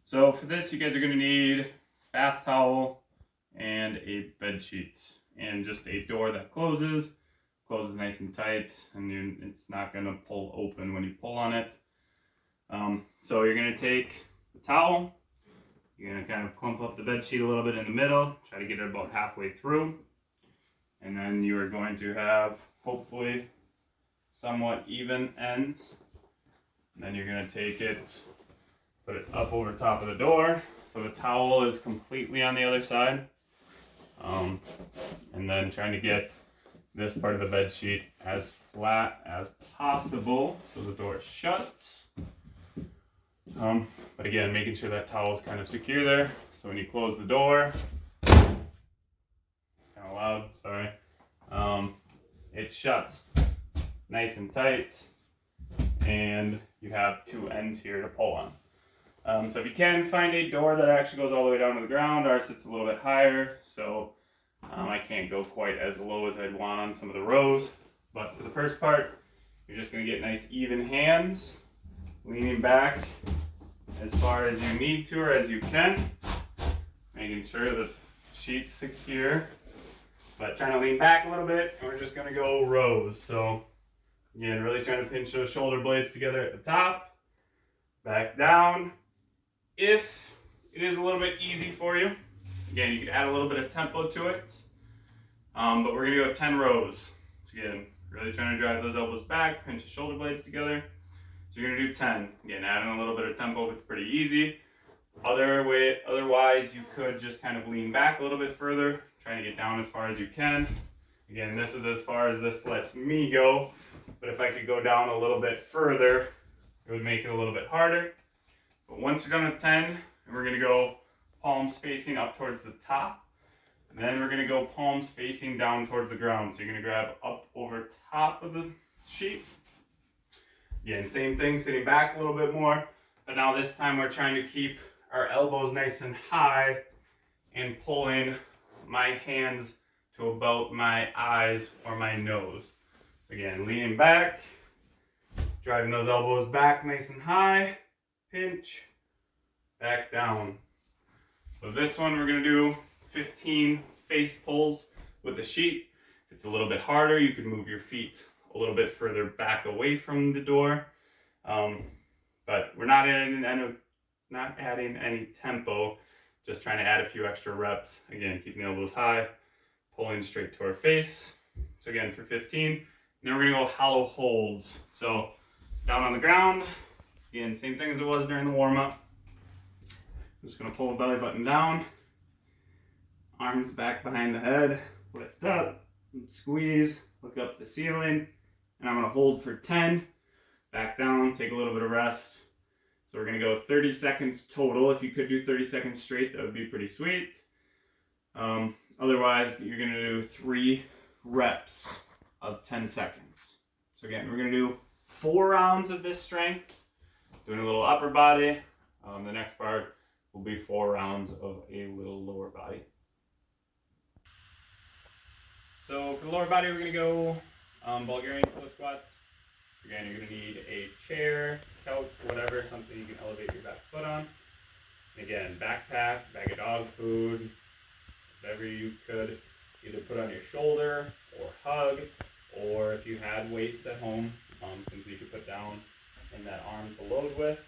So for this, you guys are going to need bath towel and a bed sheet and just a door that closes nice and tight, and it's not going to pull open when you pull on it. So you're going to take the towel, you're going to kind of clump up the bed sheet a little bit in the middle, try to get it about halfway through, and then you are going to have hopefully somewhat even ends. And then you're going to take it, put it up over top of the door so the towel is completely on the other side. And then trying to get this part of the bed sheet as flat as possible so the door shuts. But again, making sure that towel is kind of secure there. So when you close the door, kind of loud, sorry, it shuts nice and tight, and you have two ends here to pull on. So if you can find a door that actually goes all the way down to the ground, ours sits a little bit higher, so I can't go quite as low as I'd want on some of the rows. But for the first part, you're just going to get nice even hands, leaning back as far as you need to or as you can, making sure the sheet's secure, but trying to lean back a little bit, and we're just going to go rows. So again, really trying to pinch those shoulder blades together at the top, back down. If it is a little bit easy for you, again, you can add a little bit of tempo to it, but we're going to go 10 rows. So again, really trying to drive those elbows back, pinch the shoulder blades together. So you're going to do 10. Again, adding a little bit of tempo if it's pretty easy. Otherwise, you could just kind of lean back a little bit further, trying to get down as far as you can. Again, this is as far as this lets me go, but if I could go down a little bit further, it would make it a little bit harder. But once you're done with 10, we're going to go palms facing up towards the top. And then we're going to go palms facing down towards the ground. So you're going to grab up over top of the sheet. Again, same thing, sitting back a little bit more. But now this time we're trying to keep our elbows nice and high and pulling my hands to about my eyes or my nose. Again, leaning back, driving those elbows back nice and high, pinch, back down. So this one we're going to do 15 face pulls with the sheet. If it's a little bit harder, you can move your feet a little bit further back away from the door. But we're not adding any tempo, just trying to add a few extra reps. Again, keeping the elbows high, pulling straight to our face. So again, for 15. And then we're going to go hollow holds. So down on the ground. Again, same thing as it was during the warm-up. I'm just going to pull the belly button down. Arms back behind the head. Lift up. Squeeze. Look up at the ceiling. And I'm going to hold for 10. Back down. Take a little bit of rest. So we're going to go 30 seconds total. If you could do 30 seconds straight, that would be pretty sweet. Otherwise, you're going to do 3 reps of 10 seconds. So again, we're going to do 4 rounds of this strength, doing a little upper body. The next part will be 4 rounds of a little lower body. So for the lower body, we're going to go Bulgarian split squats. Again, you're going to need a chair, couch, whatever, something you can elevate your back foot on. And again, backpack, bag of dog food, whatever you could either put on your shoulder or hug, or if you had weights at home, something you could put down in that arm to load with.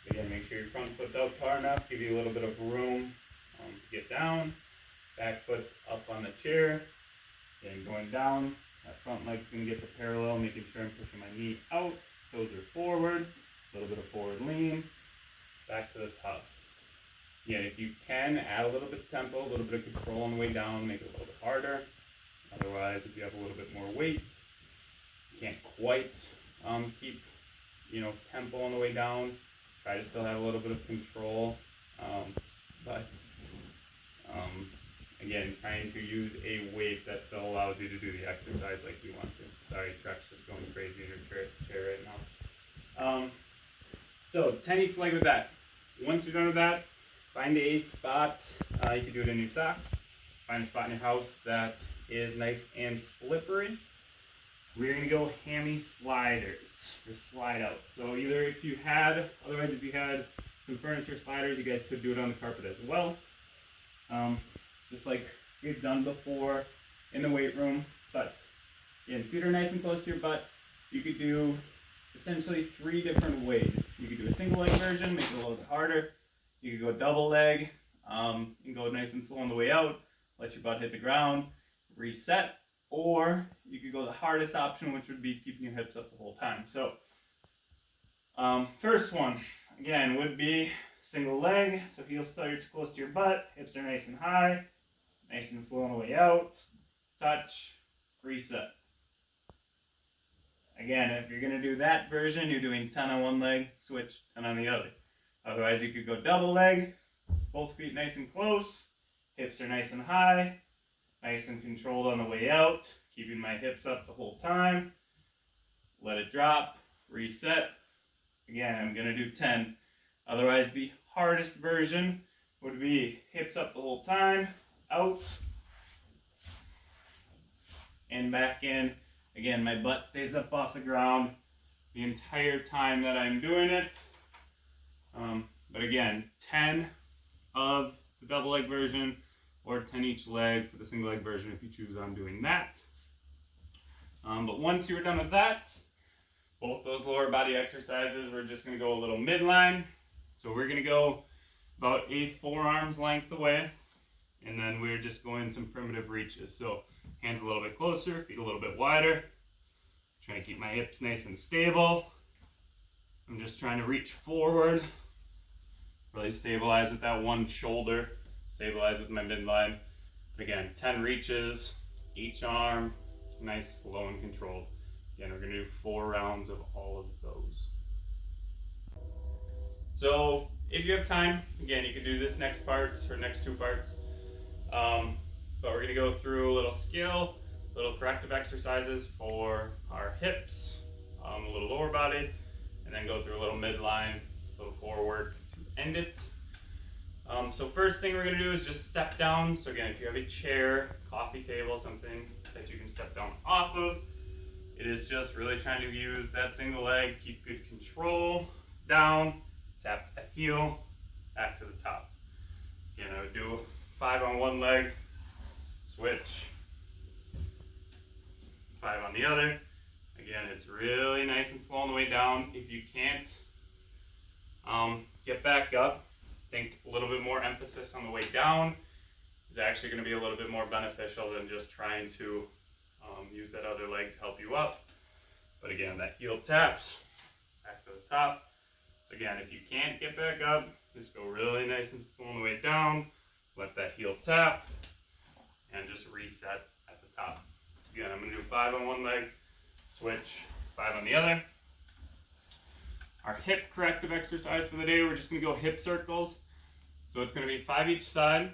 Again, make sure your front foot's out far enough, give you a little bit of room to get down. Back foot's up on the chair. Again, going down, that front leg's going to get to parallel, making sure I'm pushing my knee out, toes are forward, a little bit of forward lean, back to the top. Again, if you can, add a little bit of tempo, a little bit of control on the way down, make it a little bit harder. Otherwise, if you have a little bit more weight, you can't quite keep, tempo on the way down. Try to still have a little bit of control, but again, trying to use a weight that still allows you to do the exercise like you want to. Sorry, Trek's just going crazy in your chair right now. So 10 each leg with that. Once you're done with that, find a spot. You can do it in your socks. Find a spot in your house that is nice and slippery. We're going to go hammy sliders, or slide out. So otherwise if you had some furniture sliders. You guys could do it on the carpet as well. Just like we've done before in the weight room. But again, feet are nice and close to your butt. You could do essentially 3 different ways. You could do a single leg version, make it a little bit harder. You could go double leg, and go nice and slow on the way out, let your butt hit the ground, reset, or you could go the hardest option, which would be keeping your hips up the whole time. So, first one, again, would be single leg. So heel starts close to your butt, hips are nice and high, nice and slow on the way out, touch, reset. Again, if you're going to do that version, you're doing 10 on one leg, switch 10 on the other. Otherwise, you could go double leg, both feet nice and close, hips are nice and high, nice and controlled on the way out, keeping my hips up the whole time. Let it drop, reset. Again, I'm going to do 10. Otherwise, the hardest version would be hips up the whole time, out, and back in. Again, my butt stays up off the ground the entire time that I'm doing it. But again, 10 of the double leg version, or 10 each leg for the single leg version if you choose on doing that. But once you're done with that, both those lower body exercises, we're just going to go a little midline. So we're going to go about a forearm's length away, and then we're just going some primitive reaches. So hands a little bit closer, feet a little bit wider. Trying to keep my hips nice and stable. I'm just trying to reach forward. Really stabilize with that one shoulder. Stabilize with my midline. Again, 10 reaches, each arm, nice, slow and controlled. Again, we're going to do 4 rounds of all of those. So if you have time, again, you can do this next part or next 2 parts. But we're going to go through a little skill, little corrective exercises for our hips, a little lower body, and then go through a little midline, a little core work to end it. So first thing we're going to do is just step down. So again, if you have a chair, coffee table, something that you can step down off of, it is just really trying to use that single leg, keep good control, down, tap that heel, back to the top. Again, I would do 5 on one leg, switch, 5 on the other. Again, it's really nice and slow on the way down. If you can't get back up, think a little bit more emphasis on the way down is actually going to be a little bit more beneficial than just trying to use that other leg to help you up. But again, that heel taps back to the top. So again, if you can't get back up, just go really nice and slow on the way down. Let that heel tap and just reset at the top. So again, I'm going to do 5 on one leg, switch, 5 on the other. Our hip corrective exercise for the day, we're just going to go hip circles. So it's going to be 5 each side,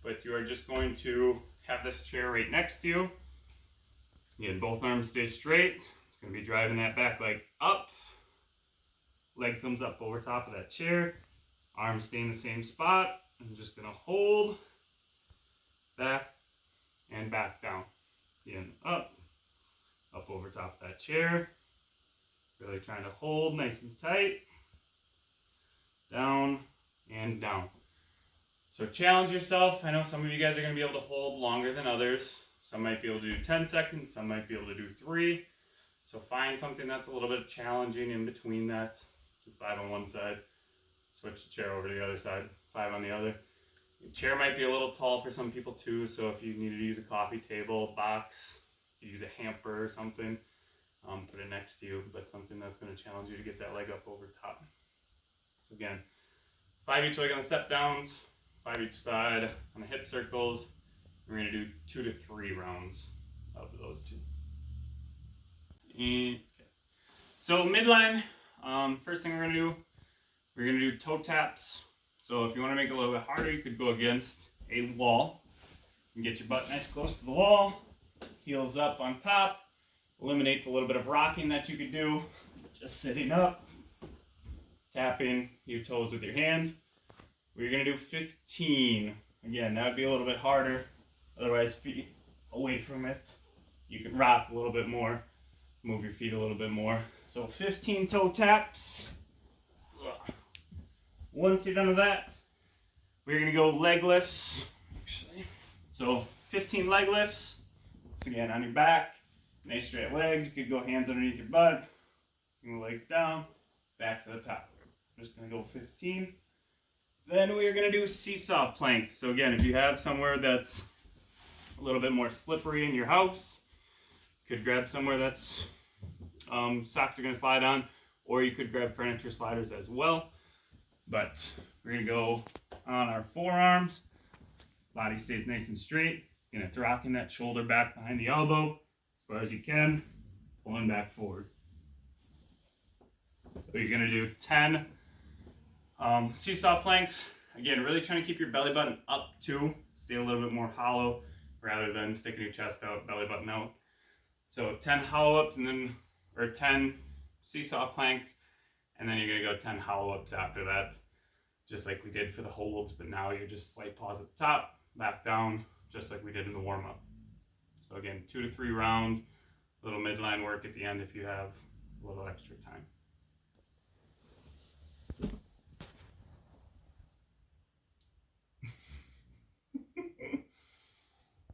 but you are just going to have this chair right next to you. Again, both arms stay straight. It's going to be driving that back leg up. Leg comes up over top of that chair. Arms stay in the same spot. I'm just going to hold, back, and back down. Again, up over top of that chair. Really trying to hold nice and tight. Down and down. So challenge yourself. I know some of you guys are going to be able to hold longer than others. Some might be able to do 10 seconds. Some might be able to do 3. So find something that's a little bit challenging in between that. Do 5 on one side. Switch the chair over to the other side. 5 on the other. The chair might be a little tall for some people too. So if you needed to use a coffee table, box, you use a hamper or something. Put it next to you, but something that's going to challenge you to get that leg up over top. So again, 5 each leg on the step downs, 5 each side on the hip circles. We're going to do 2 to 3 rounds of those 2. And, okay. So midline, first thing we're going to do, we're going to do toe taps. So if you want to make it a little bit harder, you could go against a wall and get your butt nice close to the wall, heels up on top. Eliminates a little bit of rocking that you could do, just sitting up, tapping your toes with your hands. We're going to do 15. Again, that would be a little bit harder. Otherwise, feet away from it. You can rock a little bit more, move your feet a little bit more. So 15 toe taps. Once you're done with that, we're gonna go leg lifts. Actually, so 15 leg lifts. So again, on your back, nice straight legs. You could go hands underneath your butt, bring the legs down, back to the top. I'm just gonna go 15. Then we are gonna do seesaw planks. So again, if you have somewhere that's a little bit more slippery in your house, you could grab somewhere that's socks are gonna slide on, or you could grab furniture sliders as well. But we're gonna go on our forearms. Body stays nice and straight. You're gonna rocking that shoulder back behind the elbow as far as you can, pulling back forward. So you're gonna do 10 seesaw planks. Again, really trying to keep your belly button up too. Stay a little bit more hollow rather than sticking your chest out, belly button out. So 10 hollow ups and then, or 10 seesaw planks, and then you're gonna go 10 hollow ups after that, just like we did for the holds, but now you're just slight pause at the top, back down, just like we did in the warm up. So again, 2 to 3 rounds, a little midline work at the end if you have a little extra time.